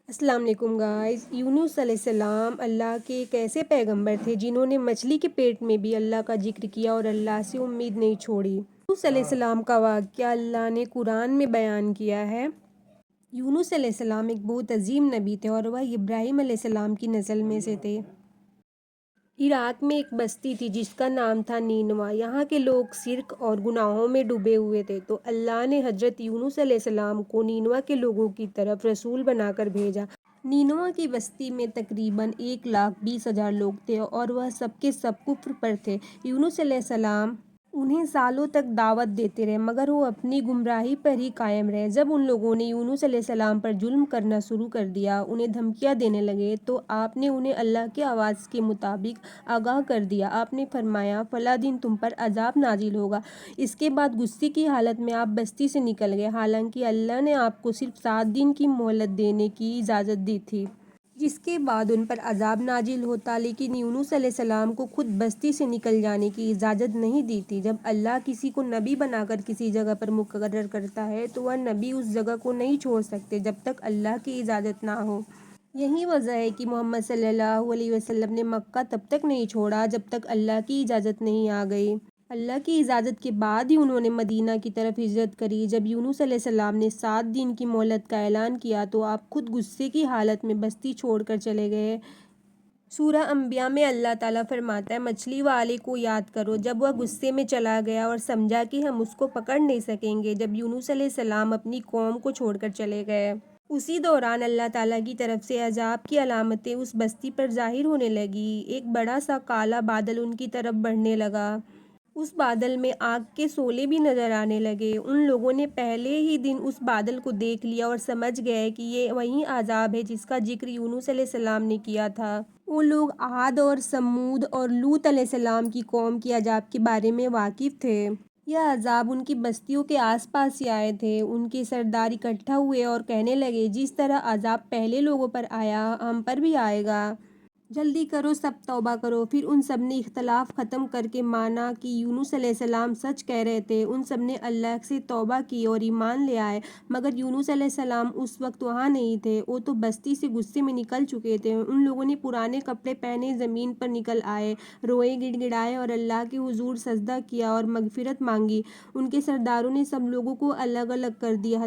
السلام علیکم گائز۔ یونس علیہ السلام اللہ کے ایک ایسے پیغمبر تھے جنہوں نے مچھلی کے پیٹ میں بھی اللہ کا ذکر کیا اور اللہ سے امید نہیں چھوڑی۔ یونس علیہ السلام کا واقعہ اللہ نے قرآن میں بیان کیا ہے۔ یونس علیہ السلام ایک بہت عظیم نبی تھے اور وہ ابراہیم علیہ السلام کی نسل میں سے تھے۔ عراق میں ایک بستی تھی جس کا نام تھا نینوا۔ یہاں کے لوگ شرک اور گناہوں میں ڈوبے ہوئے تھے، تو اللہ نے حضرت یونس علیہ السلام کو نینوا کے لوگوں کی طرف رسول بنا کر بھیجا۔ نینوا کی بستی میں تقریباً 1,20,000 لوگ تھے اور وہ سب کے سب کفر پر تھے۔ یونس علیہ السلام انہیں سالوں تک دعوت دیتے رہے مگر وہ اپنی گمراہی پر ہی قائم رہے۔ جب ان لوگوں نے یونس علیہ السلام پر ظلم کرنا شروع کر دیا، انہیں دھمکیاں دینے لگے، تو آپ نے انہیں اللہ کی آواز کے مطابق آگاہ کر دیا۔ آپ نے فرمایا، فلاں دن تم پر عذاب نازل ہوگا۔ اس کے بعد غصے کی حالت میں آپ بستی سے نکل گئے، حالانکہ اللہ نے آپ کو صرف 7 دن کی مہلت دینے کی اجازت دی تھی، جس کے بعد ان پر عذاب نازل ہوتا، لیکن یونس علیہ السلام کو خود بستی سے نکل جانے کی اجازت نہیں دی تھی۔ جب اللہ کسی کو نبی بنا کر کسی جگہ پر مقرر کرتا ہے تو وہ نبی اس جگہ کو نہیں چھوڑ سکتے جب تک اللہ کی اجازت نہ ہو۔ یہی وجہ ہے کہ محمد صلی اللہ علیہ وسلم نے مکہ تب تک نہیں چھوڑا جب تک اللہ کی اجازت نہیں آ گئی۔ اللہ کی اجازت کے بعد ہی انہوں نے مدینہ کی طرف ہجرت کری۔ جب یونس علیہ السلام نے 7 دن کی مہلت کا اعلان کیا تو آپ خود غصے کی حالت میں بستی چھوڑ کر چلے گئے۔ سورہ انبیاء میں اللہ تعالیٰ فرماتا ہے، مچھلی والے کو یاد کرو جب وہ غصے میں چلا گیا اور سمجھا کہ ہم اس کو پکڑ نہیں سکیں گے۔ جب یونس علیہ السلام اپنی قوم کو چھوڑ کر چلے گئے، اسی دوران اللہ تعالیٰ کی طرف سے عذاب کی علامتیں اس بستی پر ظاہر ہونے لگی۔ ایک بڑا سا کالا بادل ان کی طرف بڑھنے لگا۔ اس بادل میں آگ کے شعلے بھی نظر آنے لگے۔ ان لوگوں نے پہلے ہی دن اس بادل کو دیکھ لیا اور سمجھ گئے کہ یہ وہی عذاب ہے جس کا ذکر یونس علیہ السلام نے کیا تھا۔ وہ لوگ عاد اور ثمود اور لوط علیہ السلام کی قوم کے عذاب کے بارے میں واقف تھے۔ یہ عذاب ان کی بستیوں کے آس پاس ہی آئے تھے۔ ان کے سردار اکٹھا ہوئے اور کہنے لگے، جس طرح عذاب پہلے لوگوں پر آیا ہم پر بھی آئے گا، جلدی کرو، سب توبہ کرو۔ پھر ان سب نے اختلاف ختم کر کے مانا کہ یونس علیہ السلام سچ کہہ رہے تھے۔ ان سب نے اللہ سے توبہ کی اور ایمان لے آئے، مگر یونس علیہ السلام اس وقت وہاں نہیں تھے۔ وہ تو بستی سے غصے میں نکل چکے تھے۔ ان لوگوں نے پرانے کپڑے پہنے زمین پر نکل آئے، روئے، گڑ گڑائے اور اللہ کے حضور سجدہ کیا اور مغفرت مانگی۔ ان کے سرداروں نے سب لوگوں کو الگ الگ کر دیا،